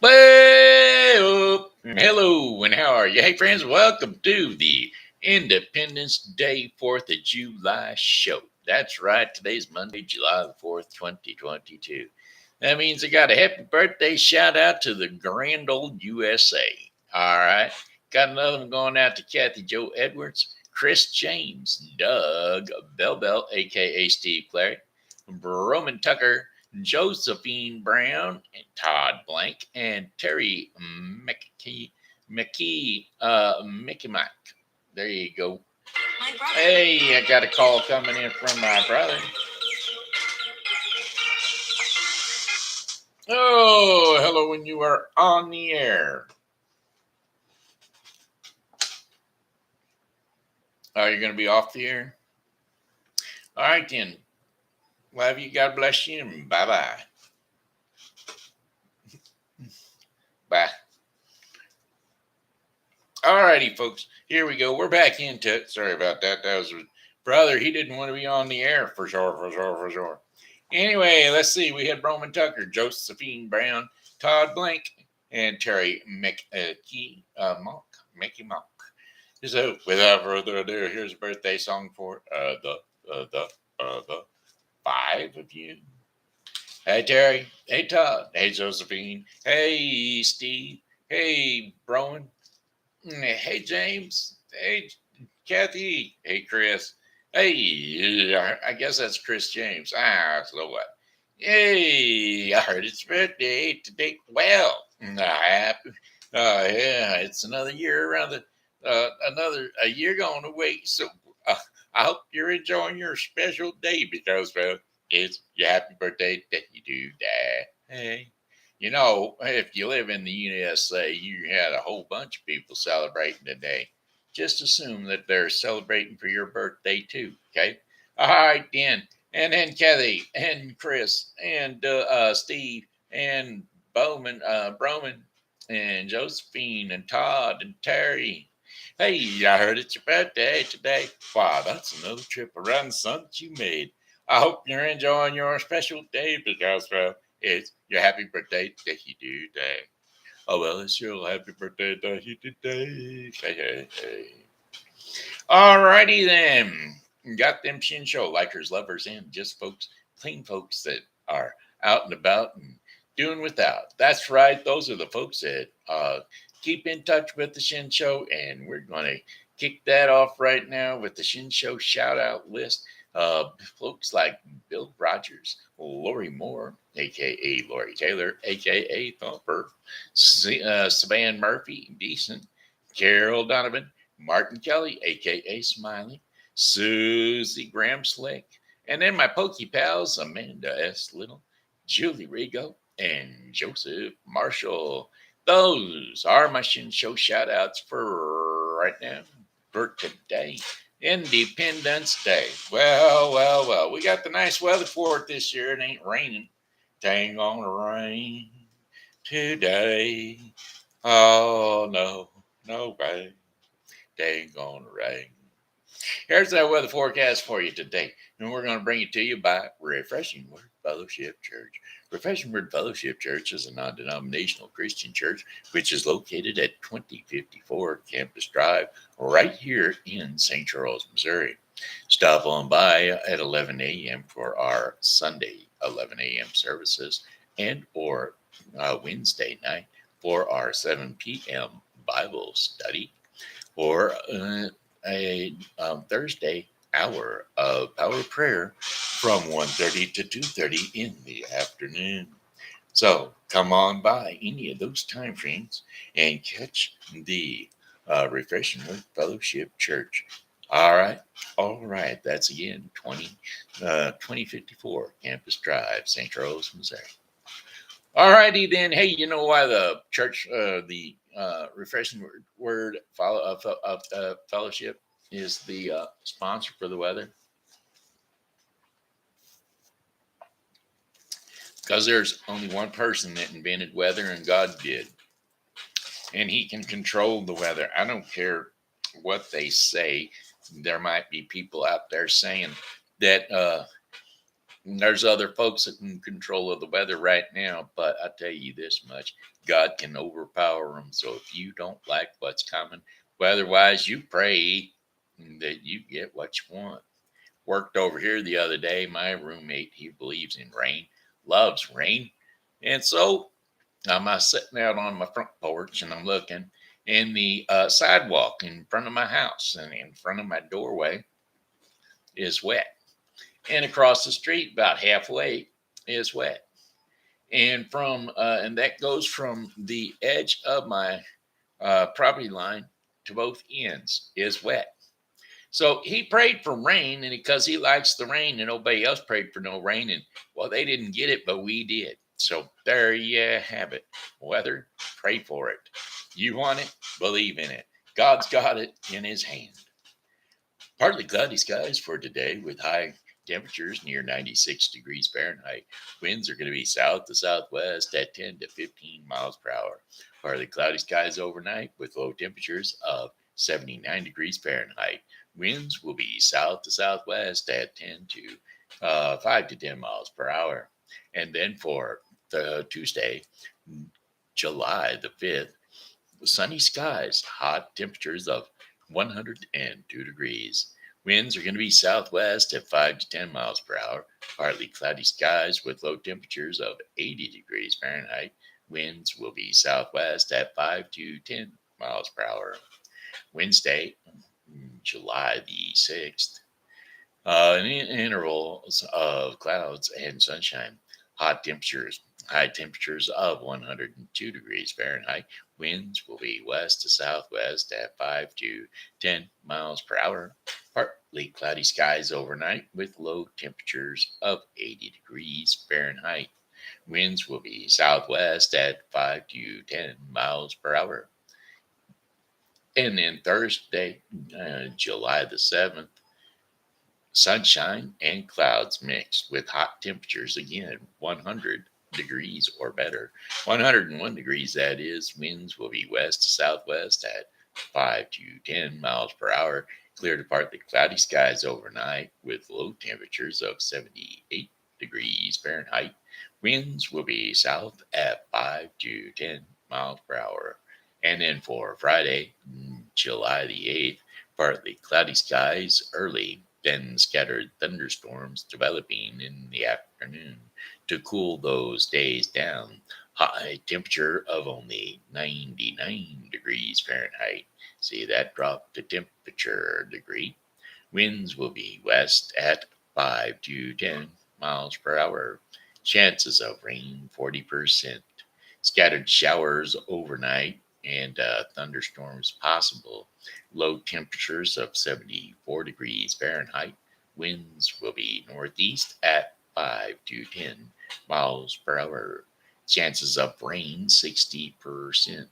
Well, hello, and how are you? Hey, friends, welcome to the Independence Day 4th of July show. That's right, today's Monday, July the 4th, 2022. That means I got a happy birthday shout out to the grand old USA. All right, got another one going out to Cathy Joe Edwards, Kris James, Doug Bell, a.k.a. Steve Clary, Broman Tucker, Josephine Brown, and Todd Blank, and Terri Mickey Mac. There you go. Hey, I got a call coming in from my brother. Oh, hello, when you are on the air. Are you going to be off the air? All right, then. Love you. God bless you. And bye-bye. Bye. All righty, folks. Here we go. We're back into it. Sorry about that. That was brother. He didn't want to be on the air for sure. Anyway, let's see. We had Broman Tucker, Josephine Brown, Todd Blank, and Terri Mickey Mock. So, without further ado, here's a birthday song for the five of you. Hey, Terri. Hey, Todd. Hey, Josephine. Hey, Steve. Hey, Broman. Hey, James. Hey, Cathy. Hey, Kris. Hey, I guess that's Kris James. So what? Hey, I heard it's birthday today. Well, happy. Yeah, it's another year around another a year going away. So I hope you're enjoying your special day because, well, it's your happy birthday that you do die. Hey. You know, if you live in the USA, you had a whole bunch of people celebrating today. Just assume that they're celebrating for your birthday too. Okay. All right, then. And then Cathy and Kris and Steve and Broman and Josephine and Todd and Terri. Hey, I heard it's your birthday today. Wow, that's another trip around the sun that you made. I hope you're enjoying your special day because, well, it's your happy birthday that you do today. Oh, well, it's your happy birthday that you do today. Hey. All righty then. Got them Shen Show likers, lovers, and just folks, clean folks that are out and about and doing without. That's right. Those are the folks that keep in touch with the Shen Show, and we're going to kick that off right now with the Shen Show shout out list. Folks like Bill Rogers, Lori Moore, a.k.a. Lori Taylor, a.k.a. Thumper, Savann Murphy, Beason, Carole Donovan, Martin Kelly, a.k.a. Smiley, Susie Graham Slick, and then my Pokey pals, Amanda S. Little, Julie Regot, and Joseph Marshall. Those are my Shen Show shout outs for right now, for today. Independence Day. Well. We got the nice weather for it this year. It ain't raining. It ain't gonna rain today. Oh, no, babe. It ain't gonna rain. Here's that weather forecast for you today. And we're going to bring it to you by Refreshing Word Fellowship Church. Refreshing Word Fellowship Church is a non-denominational Christian church which is located at 2054 Campus Drive right here in St. Charles, Missouri. Stop on by at 11 a.m. for our Sunday 11 a.m. services and or Wednesday night for our 7 p.m. Bible study or a Thursday hour of power prayer from 1:30 to 2:30 in the afternoon. So come on by any of those time frames and catch the Refreshing Word Fellowship Church. All right. That's again 2054 Campus Drive, St. Charles, Missouri. All righty then. Hey, you know why the church, the Refreshing Word Fellowship is the sponsor for the weather? Because there's only one person that invented weather, and God did. And he can control the weather. I don't care what they say. There might be people out there saying that There's other folks that can control of the weather right now, but I tell you this much: God can overpower them. So if you don't like what's coming, weather-wise, you pray that you get what you want. Worked over here the other day. My roommate, he believes in rain, loves rain, and so I'm sitting out on my front porch and I'm looking, and the sidewalk in front of my house and in front of my doorway is wet, and across the street about halfway is wet, and that goes from the edge of my property line to both ends is wet. So he prayed for rain, and because he likes the rain, and nobody else prayed for no rain, and well, they didn't get it, but we did. So there you have it. Weather, pray for it. You want it, believe in it. God's got it in his hand. Partly cloudy skies for today with high temperatures near 96 degrees Fahrenheit. Winds are going to be south to southwest at 10 to 15 miles per hour. Partly cloudy skies overnight with low temperatures of 79 degrees Fahrenheit. Winds will be south to southwest at 10 to 5 to 10 miles per hour. And then for the Tuesday, July the 5th, sunny skies, hot temperatures of 102 degrees. Winds are going to be southwest at 5 to 10 miles per hour. Partly cloudy skies with low temperatures of 80 degrees Fahrenheit. Winds will be southwest at 5 to 10 miles per hour. Wednesday, July the 6th, intervals of clouds and sunshine. Hot temperatures, high temperatures of 102 degrees Fahrenheit. Winds will be west to southwest at 5 to 10 miles per hour. Partly cloudy skies overnight with low temperatures of 80 degrees Fahrenheit. Winds will be southwest at 5 to 10 miles per hour. And then Thursday, July the 7th, sunshine and clouds mixed with hot temperatures again, 100 degrees or better. 101 degrees, that is. Winds will be west to southwest at 5 to 10 miles per hour. Clear to partly cloudy skies overnight with low temperatures of 78 degrees Fahrenheit. Winds will be south at 5 to 10 miles per hour. And then for Friday, July the 8th, partly cloudy skies early, then scattered thunderstorms developing in the afternoon to cool those days down. High temperature of only 99 degrees Fahrenheit. See that drop to temperature degree. Winds will be west at 5 to 10 miles per hour. Chances of rain 40%. Scattered showers overnight and thunderstorms possible. Low temperatures of 74 degrees Fahrenheit. Winds will be northeast at 5 to 10 miles per hour. Chances of rain 60%.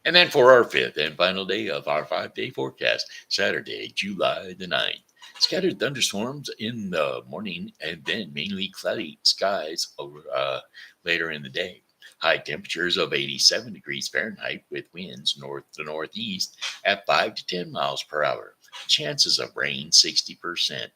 And then for our fifth and final day of our 5-day forecast, Saturday, July the 9th. Scattered thunderstorms in the morning and then mainly cloudy skies over later in the day. High temperatures of 87 degrees Fahrenheit with winds north to northeast at 5 to 10 miles per hour. Chances of rain 60%.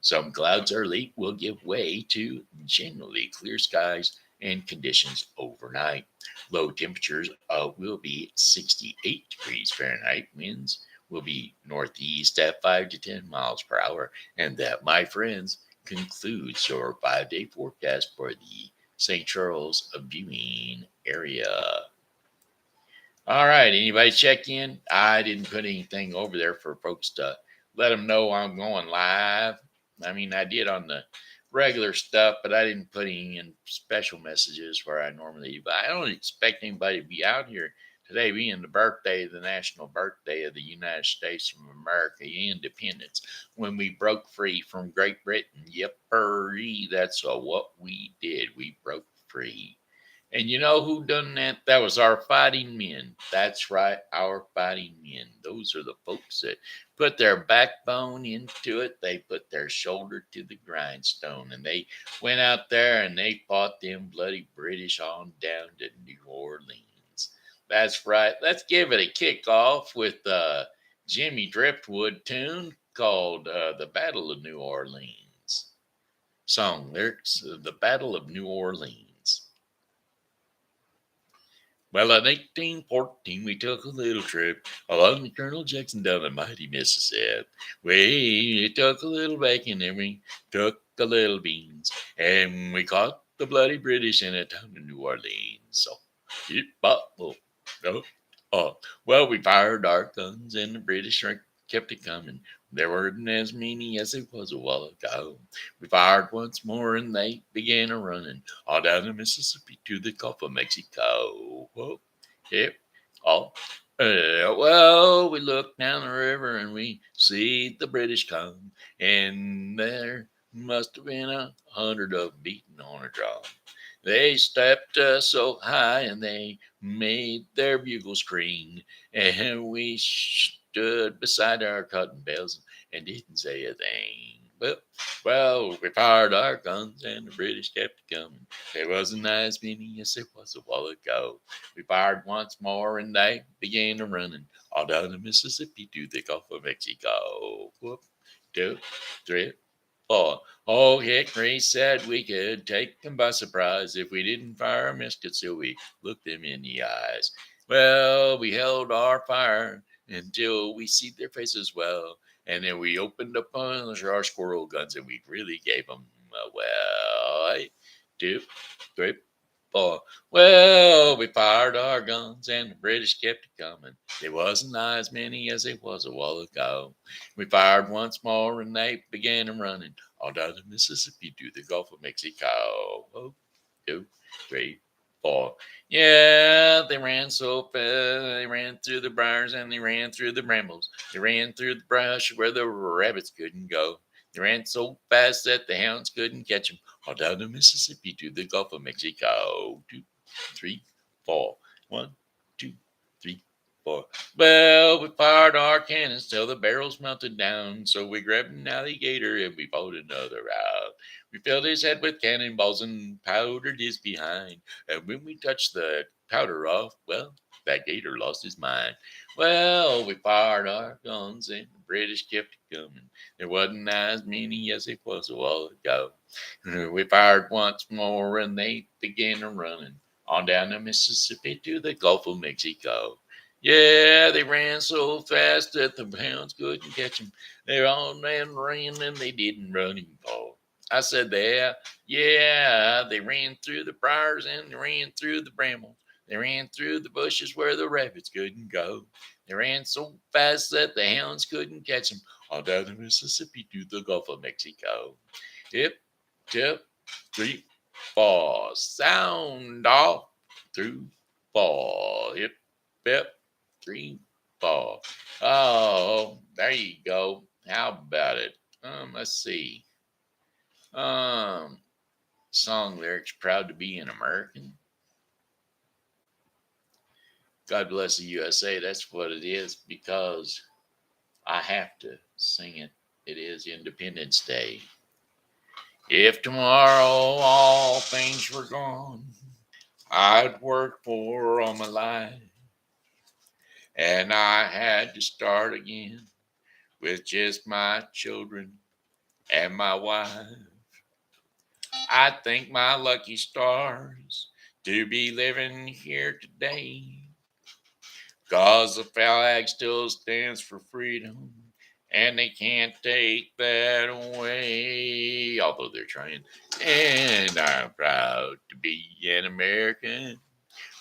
Some clouds early will give way to generally clear skies and conditions overnight. Low temperatures will be 68 degrees Fahrenheit. Winds will be northeast at 5 to 10 miles per hour. And that, my friends, concludes your 5-day forecast for the St. Charles viewing area. All right, anybody check in? I didn't put anything over there for folks to let them know I'm going live. I mean, I did on the regular stuff, but I didn't put any in special messages where I normally do. But I don't expect anybody to be out here today, being the national birthday of the United States of America, independence, when we broke free from Great Britain. Yep, that's what we did. We broke free. And you know who done that? That was our fighting men. That's right, our fighting men. Those are the folks that put their backbone into it. They put their shoulder to the grindstone. And they went out there and they fought them bloody British on down to New Orleans. That's right. Let's give it a kickoff with Jimmy Driftwood tune called The Battle of New Orleans. Song lyrics of the Battle of New Orleans. Well, in 1814, we took a little trip along the Colonel Jackson down the mighty Mississippi. We took a little bacon and we took a little beans, and we caught the bloody British in a town in New Orleans. So, no, well, we fired our guns, and the British kept it coming. There weren't as many as it was a while ago. We fired once more, and they began a running all down the Mississippi to the Gulf of Mexico. Whoa, yep, all. Well, we looked down the river and we see the British come, and there must have been 100 of them beating on a drum. They stepped so high and they made their bugles scream, and we stood beside our cotton bales and didn't say a thing. Well, we fired our guns and the British kept coming. There wasn't as many as there was a while ago. We fired once more and they began to running all down the Mississippi to the Gulf of Mexico. Whoop, two, three, four. Oh, Hickory said we could take them by surprise if we didn't fire our muskets till we looked them in the eyes. Well, we held our fire until we see their faces well, and then we opened up on our squirrel guns and we really gave them well. 2, 3, 4. Well, we fired our guns and the British kept it coming. There wasn't as many as it was a while ago. We fired once more and they began running all down the Mississippi to the Gulf of Mexico. 1, 2, 3, 4. Yeah, they ran so fast. They ran through the briars and they ran through the brambles. They ran through the brush where the rabbits couldn't go. They ran so fast that the hounds couldn't catch them. All down the Mississippi to the Gulf of Mexico. 2, 3, 4. 1, 2, 3, 4. Well, we fired our cannons till the barrels melted down. So we grabbed an alligator and we pulled another out. We filled his head with cannonballs and powdered his behind. And when we touched the powder off, well, that gator lost his mind. Well, we fired our guns and the British kept coming. There wasn't as many as it was a while ago. We fired once more and they began running on down the Mississippi to the Gulf of Mexico. Yeah, they ran so fast that the hounds couldn't catch them. They all ran and they didn't run him far. I said there, yeah, they ran through the briars and they ran through the brambles. They ran through the bushes where the rabbits couldn't go. They ran so fast that the hounds couldn't catch them. All down the Mississippi to the Gulf of Mexico. Hip, tip, 3, 4. Sound off through 4. Hip, hip, 3, 4. Oh, there you go. How about it? Let's see. Song lyrics: proud to be an American. God bless the USA. That's what it is, because I have to sing it. It is Independence Day. If tomorrow all things were gone, I'd work for all my life, and I had to start again with just my children and my wife. I thank my lucky stars to be living here today, 'cause the flag still stands for freedom, and they can't take that away, although they're trying. And I'm proud to be an American,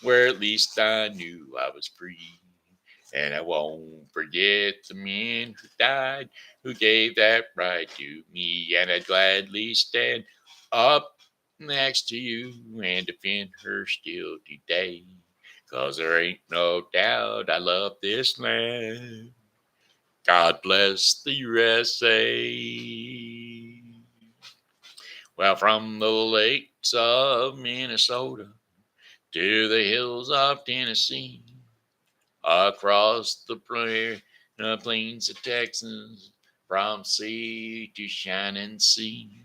where at least I knew I was free. And I won't forget the men who died, who gave that right to me. And I'd gladly stand up next to you and defend her still today. 'Cause there ain't no doubt I love this land. God bless the USA. Well, from the lakes of Minnesota to the hills of Tennessee, across the plains of Texas, from sea to shining sea,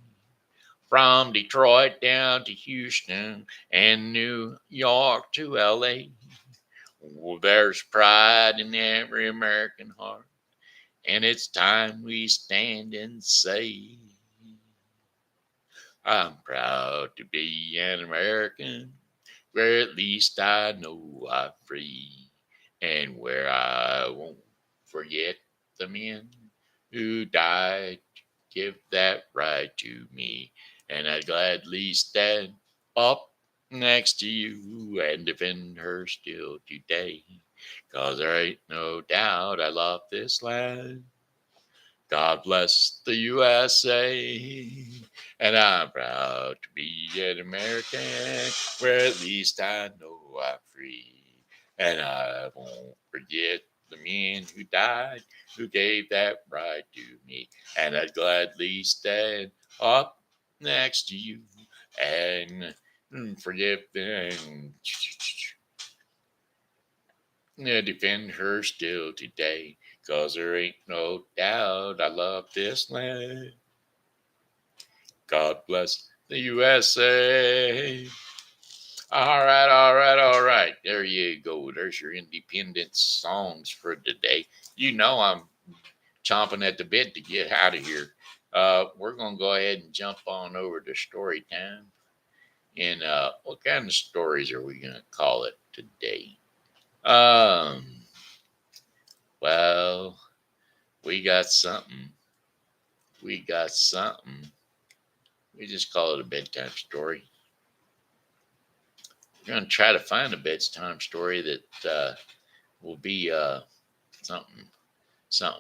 from Detroit down to Houston and New York to LA. Well, there's pride in every American heart, and it's time we stand and say, I'm proud to be an American, where at least I know I'm free, and where I won't forget the men who died to give that right to me, and I'd gladly stand up next to you and defend her still today, 'cause there ain't no doubt I love this land. God bless the USA, and I'm proud to be an American, where at least I know I'm free. And I won't forget the men who died, who gave that right to me. And I'd gladly stand up next to you and forgive them. Defend her still today, 'cause there ain't no doubt I love this land. God bless the USA. All right. There you go. There's your independence songs for today. You know I'm chomping at the bit to get out of here. We're going to go ahead and jump on over to story time. And what kind of stories are we going to call it today? Well, we got something. We got something. We just call it a bedtime story. We're going to try to find a bedtime story that will be something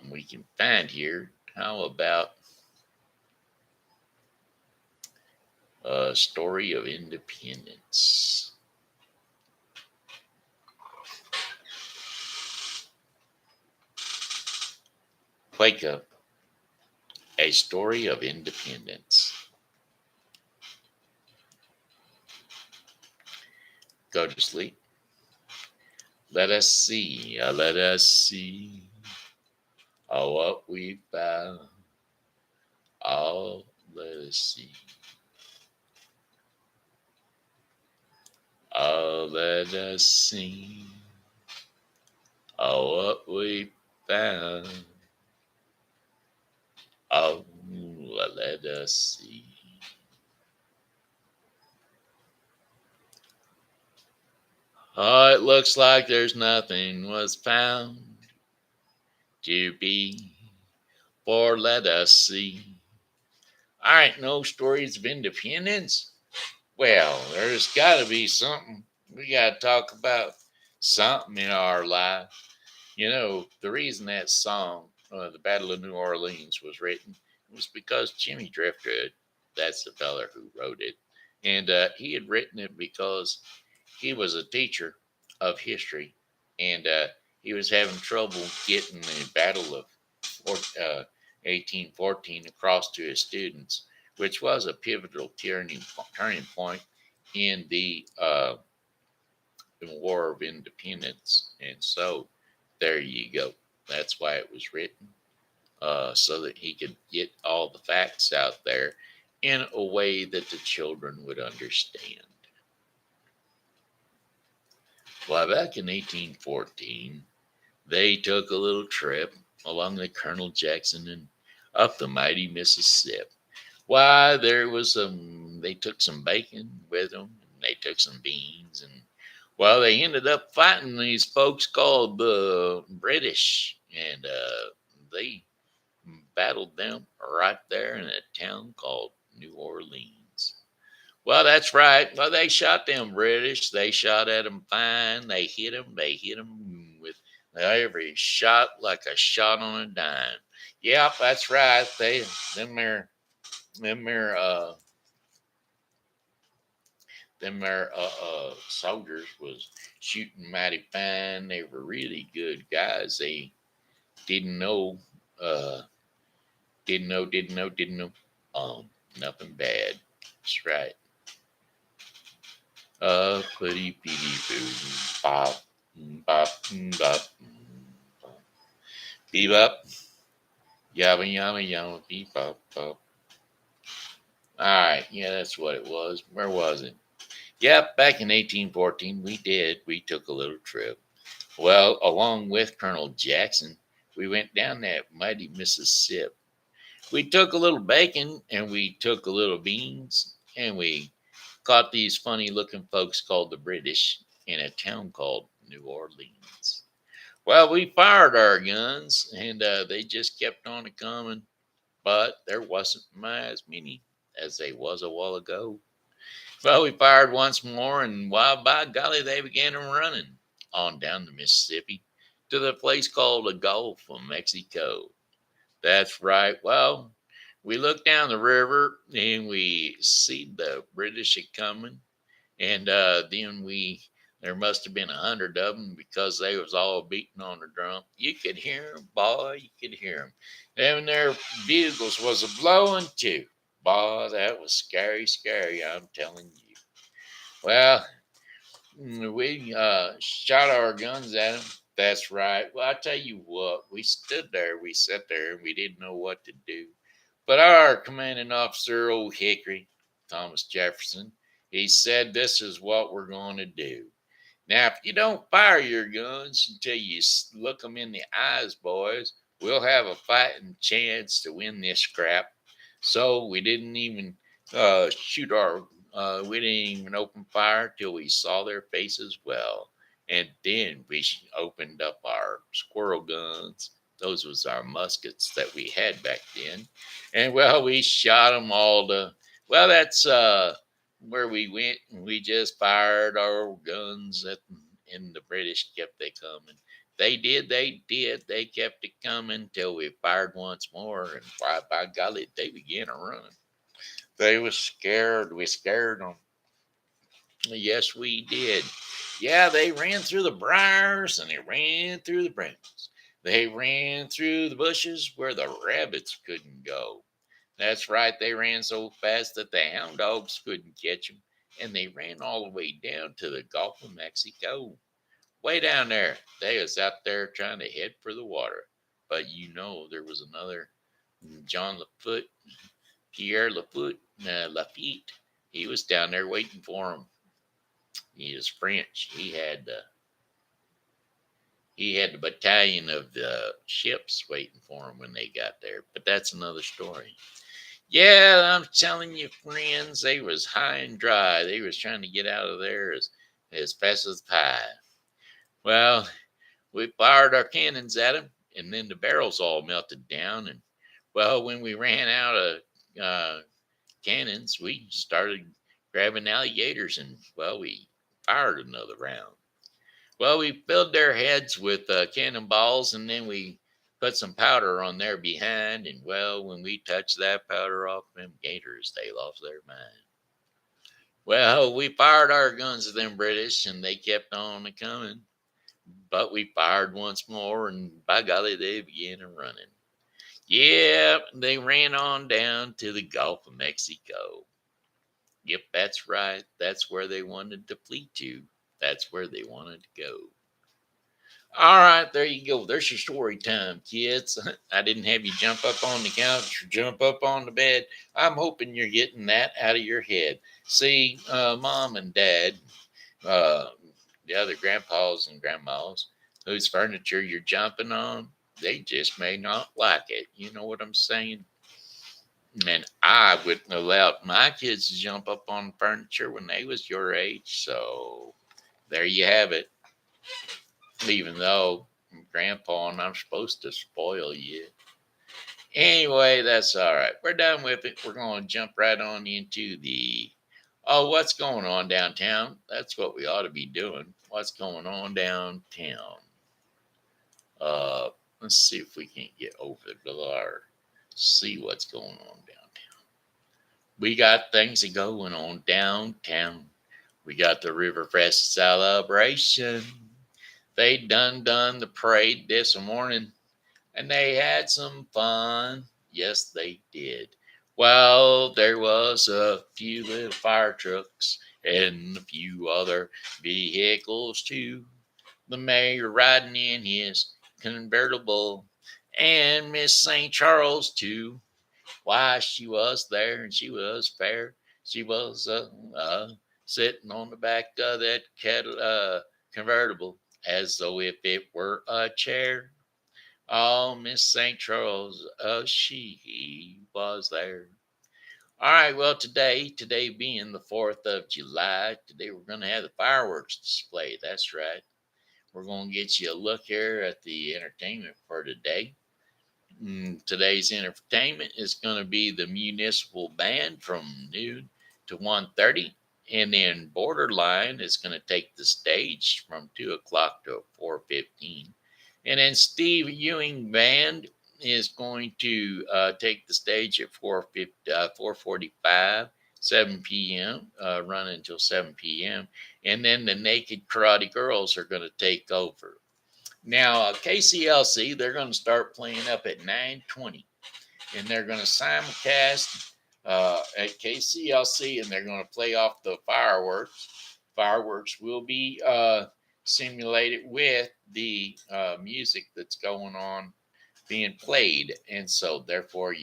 we can find here. How about a story of independence? Wake up. A story of independence. Go to sleep. Let us see, what we found. Oh, let us see. Oh, let us see. Oh, what we found. Oh, let us see. Oh, it looks like there's nothing was found to be, for let us see. All right, no stories of independence. Well, there's got to be something. We got to talk about something in our life. You know, the reason that song, The Battle of New Orleans, was written was because Jimmy Driftwood, that's the feller who wrote it, and he had written it because he was a teacher of history, and he was having trouble getting the Battle of 1814 across to his students, which was a pivotal turning point in the War of Independence. And so there you go. That's why it was written, so that he could get all the facts out there in a way that the children would understand. Well, back in 1814, they took a little trip along the Colonel Jackson and up the mighty Mississippi. Why, there was they took some bacon with them, and they took some beans, and well, they ended up fighting these folks called the British, and they battled them right there in a town called New Orleans. Well, that's right. Well, they shot them British. They shot at them fine. They hit them. They hit them with every shot like a shot on a dime. Yep, that's right. Them there, them there, uh, them there soldiers was shooting mighty fine. They were really good guys. They didn't know, uh, didn't know, nothing bad. That's right. Putty pitty boo, bop, bop, bop, bop, bebop, yabba yabba yabba, bebop, bop. All right, yeah, that's what it was. Where was it? Yep, back in 1814, we took a little trip. Well, along with Colonel Jackson, we went down that mighty Mississippi. We took a little bacon and we took a little beans and we caught these funny looking folks called the British in a town called New Orleans. Well, we fired our guns, and they just kept on coming, but there wasn't as many as they was a while ago. Well, we fired once more, and why, by golly, they began running on down the Mississippi to the place called the Gulf of Mexico. That's right. Well, we looked down the river and we see the British a coming, and then there must have been 100 of them because they was all beating on the drum. You could hear them, boy, you could hear them. And their bugles was a blowing too. Boy, that was scary, scary, I'm telling you. Well, we shot our guns at them. That's right. Well, I tell you what, we stood there, we sat there, and we didn't know what to do. But our commanding officer, old Hickory, Thomas Jefferson, he said, "This is what we're going to do. Now, if you don't fire your guns until you look them in the eyes, boys, we'll have a fighting chance to win this scrap." So we didn't even shoot we didn't even open fire till we saw their faces well. And then we opened up our squirrel guns. Those was our muskets that we had back then. And well, we shot them all well, that's where we went, and we just fired our guns and the British kept they coming. They kept it coming till we fired once more, and why, by golly, they began to run. They was scared. We scared them. Yes, we did. Yeah, they ran through the briars and they ran through the brambles. They ran through the bushes where the rabbits couldn't go. That's right, they ran so fast that the hound dogs couldn't catch them. And they ran all the way down to the Gulf of Mexico. Way down there, they was out there trying to head for the water. But there was another John Lafoot, Pierre Lafoot, Lafitte. He was down there waiting for him. He is French. He had the battalion of the ships waiting for him when they got there. But that's another story. Yeah, I'm telling you, friends, they was high and dry. They was trying to get out of there as fast as pie. Well, we fired our cannons at them, and then the barrels all melted down. And well, when we ran out of cannons, we started grabbing alligators, and well, we fired another round. Well, we filled their heads with cannonballs, and then we put some powder on their behind. And well, when we touched that powder off them gators, they lost their mind. Well, we fired our guns at them British, and they kept on coming. But we fired once more, and by golly, they began running. Yeah, they ran on down to the Gulf of Mexico. Yep, that's right. That's where they wanted to flee to. That's where they wanted to go. All right, there you go. There's your story time, kids. I didn't have you jump up on the couch or jump up on the bed. I'm hoping you're getting that out of your head. See, mom and dad, uh, the other grandpas and grandmas, whose furniture you're jumping on, they just may not like it. You know what I'm saying? And I wouldn't allow my kids to jump up on furniture when they was your age. So there you have it. Even though Grandpa and I'm supposed to spoil you. Anyway, that's all right. We're done with it. We're going to jump right on into what's going on downtown? That's what we ought to be doing. What's going on downtown? Let's see if we can get over there. See what's going on downtown. We got things going on downtown. We got the Riverfest celebration. They done the parade this morning, and they had some fun. Yes, they did. Well, there was a few little fire trucks and a few other vehicles too. The mayor riding in his convertible, and Miss St. Charles too. Why, she was there, and she was fair. She was sitting on the back of that convertible as though if it were a chair. Oh, Miss St. Charles, she was there. All right, well, today being the 4th of July, today we're going to have the fireworks display. That's right. We're going to get you a look here at the entertainment for today. Today's entertainment is going to be the municipal band from noon to 1:30, and then Borderline is going to take the stage from 2 o'clock to 4:15, and then Steve Ewing band is going to take the stage at 4:45, 7 p.m., run until 7 p.m., and then the Naked Karate Girls are going to take over. Now, KCLC, they're going to start playing up at 9:20, and they're going to simulcast at KCLC, and they're going to play off the fireworks. Fireworks will be simulated with the music that's going on being played, and so therefore,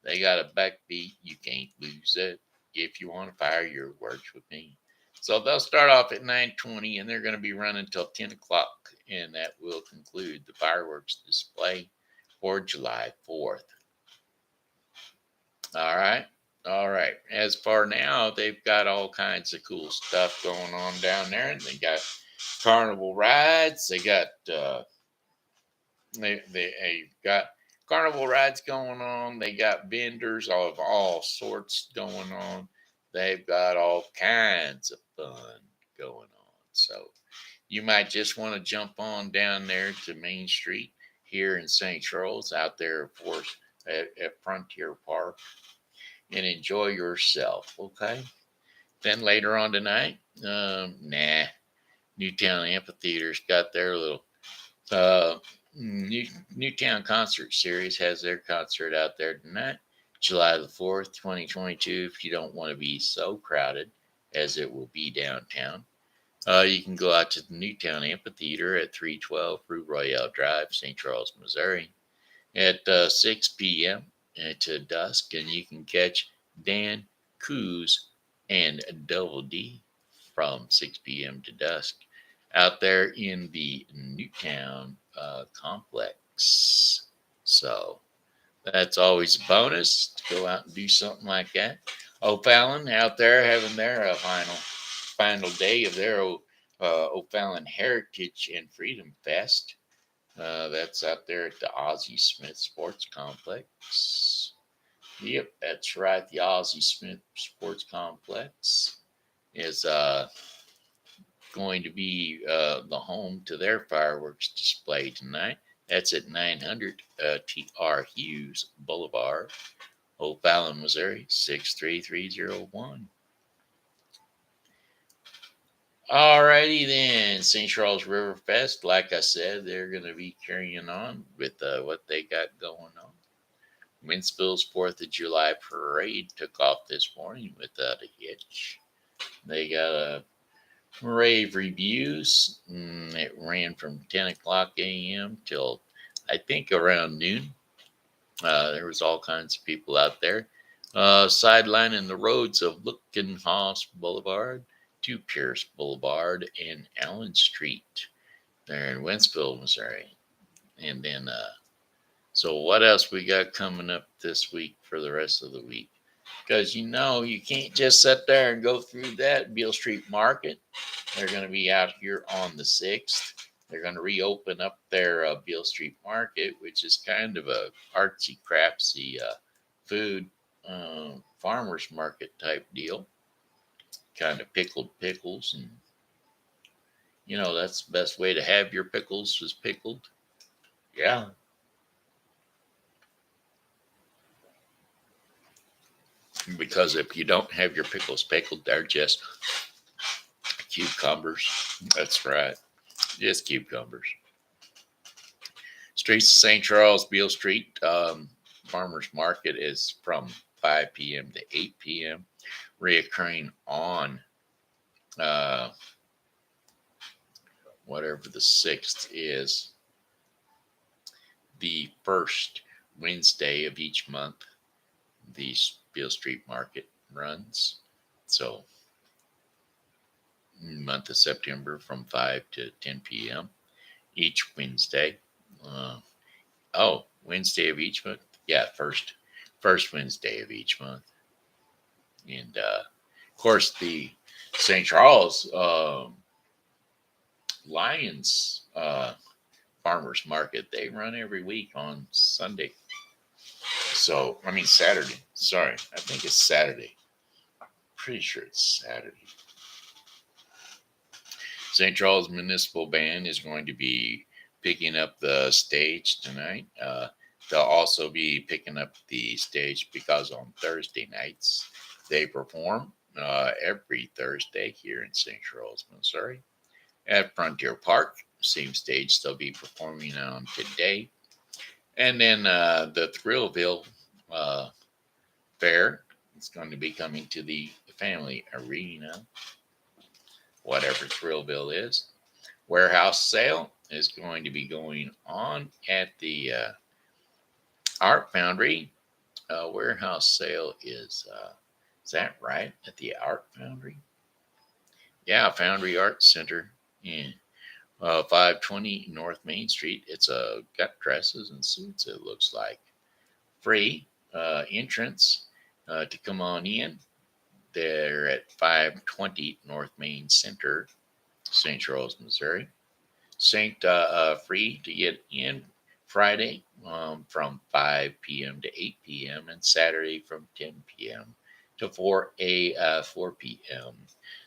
they got a backbeat. You can't lose it. If you want to fire your works with me. So they'll start off at 9:20, and they're going to be running until 10 o'clock, and that will conclude the fireworks display for July 4th. All right. As for now, they've got all kinds of cool stuff going on down there, and they got carnival rides. They got they got carnival rides going on. They got vendors of all sorts going on. They've got all kinds of fun going on. So you might just want to jump on down there to Main Street here in St. Charles, out there, of course, at Frontier Park, and enjoy yourself. Okay. Then later on tonight, Newtown Amphitheater's got their little Newtown Concert Series has their concert out there tonight, July the 4th, 2022. If you don't want to be so crowded as it will be downtown, you can go out to the Newtown Amphitheater at 312 Rue Royale Drive, St. Charles, Missouri, at 6 p.m. to dusk, and you can catch Dan Coos and Double D from 6 p.m. to dusk out there in the Newtown complex. So that's always a bonus to go out and do something like that. O'Fallon out there having their final day of their O'Fallon Heritage and Freedom Fest. That's out there at the Ozzie Smith Sports Complex. Yep, that's right. The Ozzie Smith Sports Complex is going to be the home to their fireworks display tonight. That's at 900 T.R. Hughes Boulevard, O'Fallon, Missouri, 63301. Alrighty then, St. Charles River Fest. Like I said, they're going to be carrying on with what they got going on. Winsville's 4th of July parade took off this morning without a hitch. They got a rave reviews. It ran from 10 o'clock a.m. till I think around noon. There was all kinds of people out there sidelining the roads of Luckenhaus Boulevard to Pierce Boulevard and Allen Street there in Wentzville, Missouri. And then, so what else we got coming up this week for the rest of the week? Because you can't just sit there and go through that. Beale Street Market, they're going to be out here on the 6th. They're going to reopen up their Beale Street Market, which is kind of a artsy, craftsy food farmer's market type deal. Kind of pickled pickles. And, that's the best way to have your pickles is pickled. Yeah. Because if you don't have your pickles pickled, they're just cucumbers. That's right. Just cucumbers. Streets of St. Charles, Beale Street Farmers Market is from 5 p.m. to 8 p.m. Reoccurring on whatever the 6th is, the first Wednesday of each month, the Beale Street Market runs. So, month of September from 5 to 10 p.m. each Wednesday. Wednesday of each month. Yeah, first first Wednesday of each month. And of course, the St. Charles Lions Farmers Market, they run every week on Sunday. So, I mean, Saturday. Sorry, I think it's Saturday. Pretty sure it's Saturday. St. Charles Municipal Band is going to be picking up the stage tonight. They'll also be picking up the stage because on Thursday nights they perform every Thursday here in St. Charles, Missouri at Frontier Park. Same stage they'll be performing on today. And then the Thrillville Fair is going to be coming to the Family Arena, whatever Thrillville is. Warehouse sale is going to be going on at the Art Foundry. Warehouse sale is that right? At the Art Foundry? Yeah, Foundry Art Center. Yeah. 520 North Main Street. It's got dresses and suits, it looks like. Free entrance to come on in. They're at 520 North Main Center, St. Charles, Missouri. Free to get in Friday from 5 p.m. to 8 p.m. and Saturday from 10 p.m. to 4 p.m.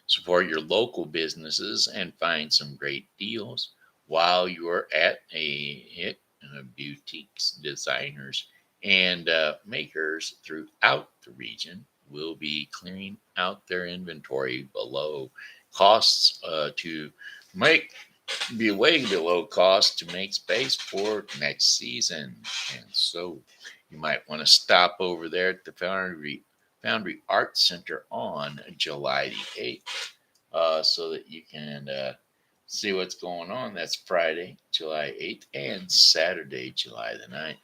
Support your local businesses and find some great deals while you're at boutiques, designers, and makers throughout the region will be clearing out their inventory below costs to be way below cost to make space for next season. And so you might want to stop over there at the Foundry Art Center on July the 8th so that you can see what's going on. That's Friday, July 8th, and Saturday, July the 9th.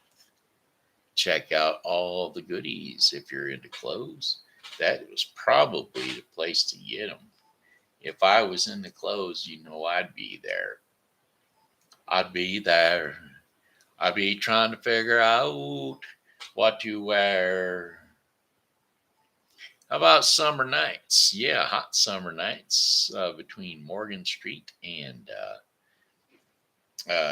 Check out all the goodies. If you're into clothes, that was probably the place to get them. If I was into clothes, I'd be there. I'd be there. I'd be trying to figure out what to wear. How about summer nights? Yeah, hot summer nights between Morgan Street and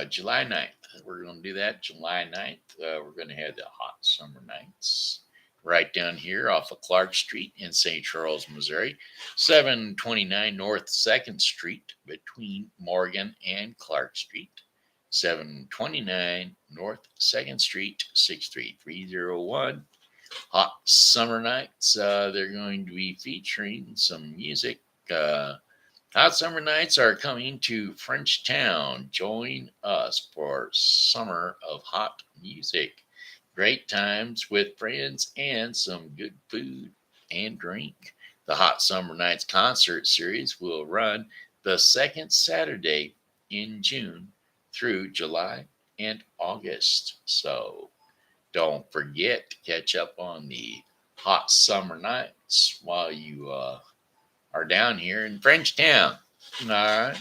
July 9th. We're going to do that July 9th. We're going to have the hot summer nights right down here off of Clark Street in St. Charles, Missouri. 729 North 2nd Street between Morgan and Clark Street. 729 North 2nd Street, 63301. Hot summer nights. They're going to be featuring some music. Hot summer nights are coming to Frenchtown. Join us for summer of hot music. Great times with friends and some good food and drink. The Hot Summer Nights concert series will run the second Saturday in June through July and August. So don't forget to catch up on the Hot Summer Nights while you are down here in Frenchtown. All right.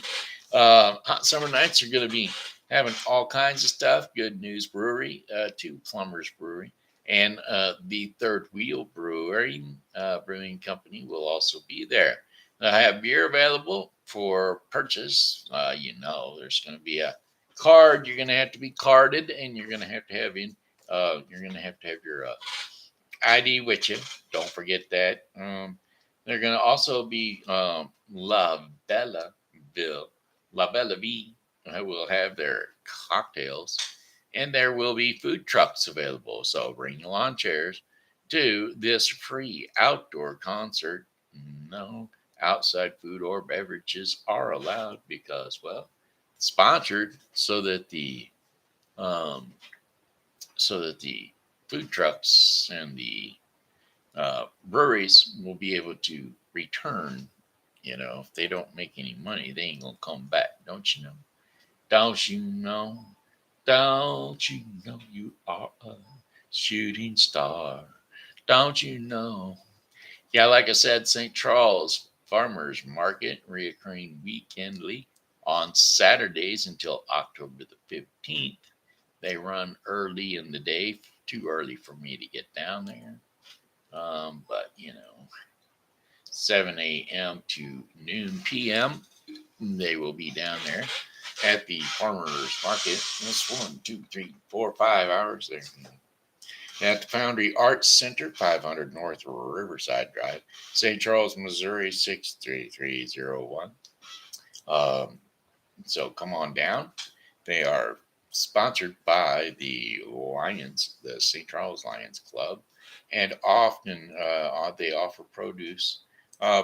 Hot Summer Nights are going to be having all kinds of stuff. Good News Brewery, Two Plumbers Brewery, and the Third Wheel Brewing Company will also be there. I have beer available for purchase. There's going to be a card. You're going to have to be carded, and you're going to have your ID with you. Don't forget that. They're going to also be La Bella Vie. Will have their cocktails, and there will be food trucks available. So bring your lawn chairs to this free outdoor concert. No outside food or beverages are allowed because, well, sponsored so that the food trucks and the breweries will be able to return. If they don't make any money, they ain't gonna come back. Don't you know? Don't you know? Don't you know you are a shooting star? Don't you know? Yeah, like I said, St. Charles Farmers Market reoccurring weekendly on Saturdays until October the 15th. They run early in the day too early for me to get down there. But 7 a.m. to noon p.m. They will be down there at the farmers market. That's 1, 2, 3, 4, 5 hours there. At the Foundry Arts Center, 500 North Riverside Drive, St. Charles, Missouri, 63301. So come on down. They are sponsored by the Lions, the St. Charles Lions Club, and often they offer produce,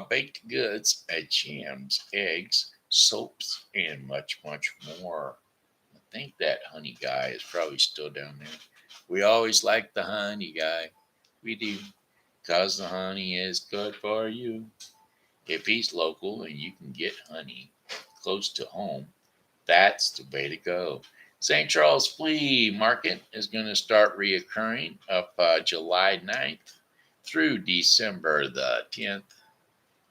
baked goods, jams, eggs, soaps, and much, much more. I think that honey guy is probably still down there. We always like the honey guy. We do. Because the honey is good for you. If he's local and you can get honey close to home, that's the way to go. St. Charles Flea Market is going to start reoccurring up July 9th through December the 10th.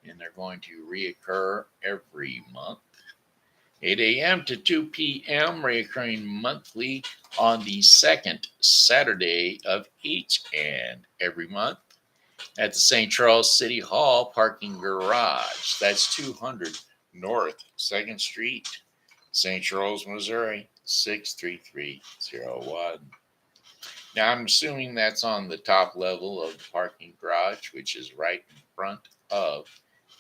And they're going to reoccur every month. 8 a.m. to 2 p.m. reoccurring monthly on the second Saturday of each and every month at the St. Charles City Hall parking garage. That's 200 North 2nd Street, St. Charles, Missouri, 63301. Now, I'm assuming that's on the top level of the parking garage, which is right in front of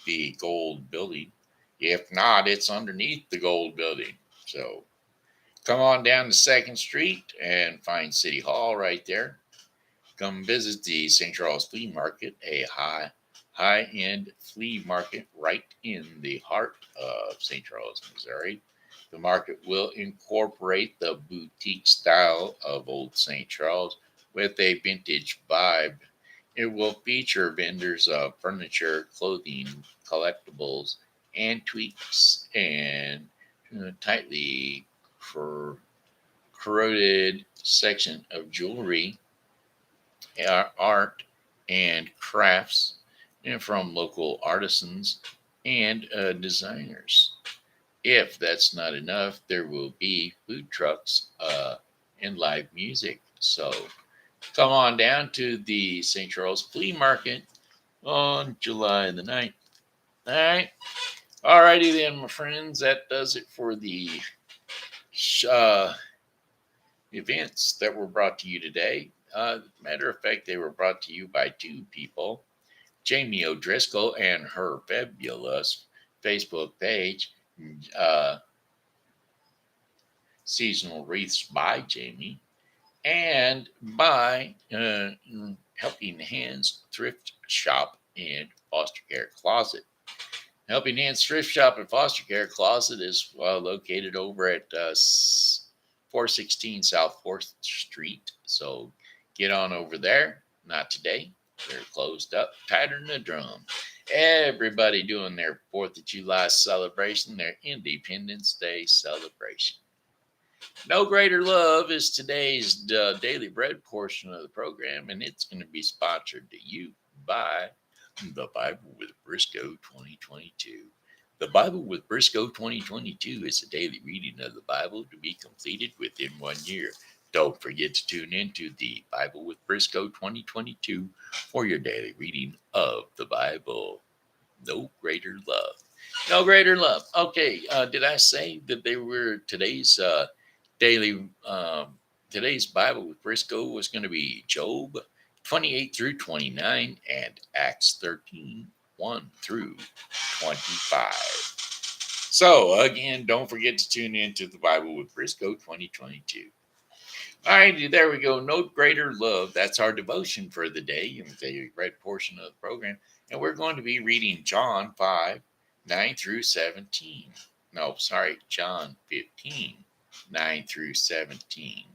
the gold building. If not, it's underneath the gold building. So come on down to 2nd Street and find City Hall right there. Come visit the St. Charles Flea Market, a high-end flea market right in the heart of St. Charles, Missouri. The market will incorporate the boutique style of Old St. Charles with a vintage vibe. It will feature vendors of furniture, clothing, collectibles, antiques, and tightly corroded section of jewelry, art, and crafts from local artisans and designers. If that's not enough, there will be food trucks and live music. So come on down to the St. Charles Flea Market on July the 9th. All right. Alrighty then, my friends. That does it for the events that were brought to you today. Matter of fact, they were brought to you by two people, Jamie O'Driscoll and her fabulous Facebook page, Seasonal Wreaths by Jamie, and by Helping Hands Thrift Shop and Foster Care Closet. Helping Hands Thrift Shop and Foster Care Closet is located over at 416 South 4th Street. So get on over there. Not today. They're closed up, tighter than a drum. Everybody doing their 4th of July celebration, their Independence Day celebration. No Greater Love is today's Daily Bread portion of the program, and it's going to be sponsored to you by the Bible with Briscoe 2022. The Bible with Briscoe 2022 is a daily reading of the Bible to be completed within 1 year. Don't forget to tune in to the Bible with Briscoe 2022 for your daily reading of the Bible. No Greater Love. No Greater Love. Okay, did I say that they were today's today's Bible with Briscoe was going to be Job 28 through 29 and Acts 13, 1 through 25. So, again, don't forget to tune in to the Bible with Briscoe 2022. All right, there we go. No Greater Love. That's our devotion for the day in the daily read portion of the program. And we're going to be reading John 5, 9 through 17. No, sorry, John 15, 9 through 17.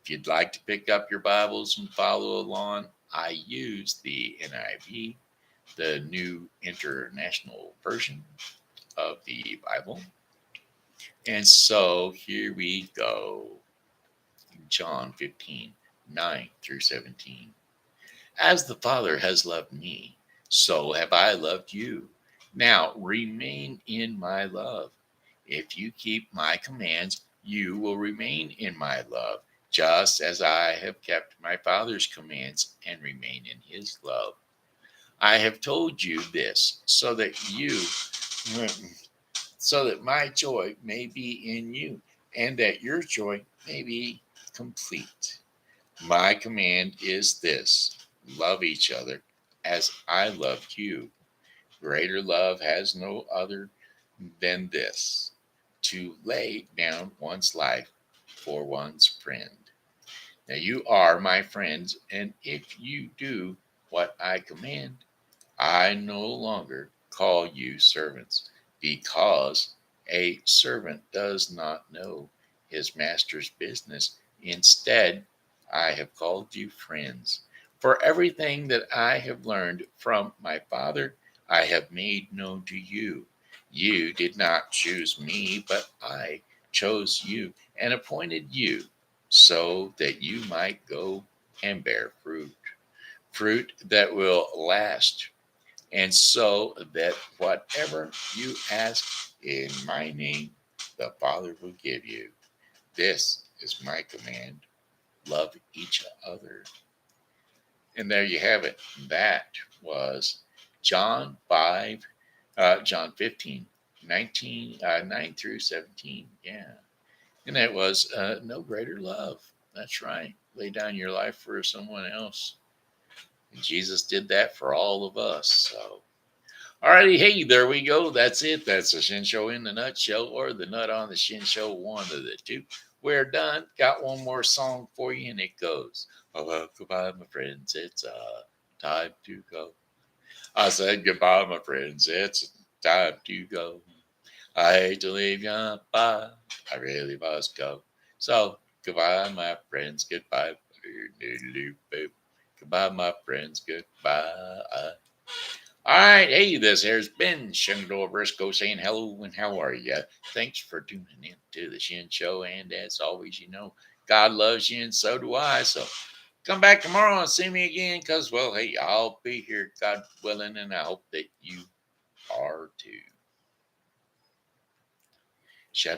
If you'd like to pick up your Bibles and follow along, I use the NIV, the New International Version of the Bible. And so here we go. John 15, 9 through 17. As the Father has loved me, so have I loved you. Now remain in my love. If you keep my commands, you will remain in my love, just as I have kept my Father's commands and remain in his love. I have told you this so that my joy may be in you and that your joy may be complete. My command is this: love each other as I loved you. Greater love has no other than this: to lay down one's life for one's friend. Now you are my friends, and if you do what I command, I no longer call you servants, because a servant does not know his master's business. Instead, I have called you friends. For everything that I have learned from my Father, I have made known to you. You did not choose me, but I chose you and appointed you so that you might go and bear fruit that will last, and so that whatever you ask in my name, the Father will give you. This is my command: love each other. And there you have it. That was John 5, John 15, 9 through 17. Yeah. And that was no greater love. That's right. Lay down your life for someone else. And Jesus did that for all of us. So, alrighty, hey, there we go. That's it. That's the Shen Show in the nutshell, or the nut on the Shen Show, one of the two. We're done. Got one more song for you, and it goes, oh, well, goodbye, my friends. It's time to go. I said goodbye, my friends. It's time to go. I hate to leave you, but I really must go. So, goodbye, my friends. Goodbye. Goodbye, my friends. Goodbye. All right, hey, this here's Ben Shenandoah Briscoe saying hello and how are you? Thanks for tuning in to the Shen Show, and as always, you know, God loves you and so do I. So come back tomorrow and see me again, because, well, hey, I'll be here, God willing, and I hope that you are too. Shut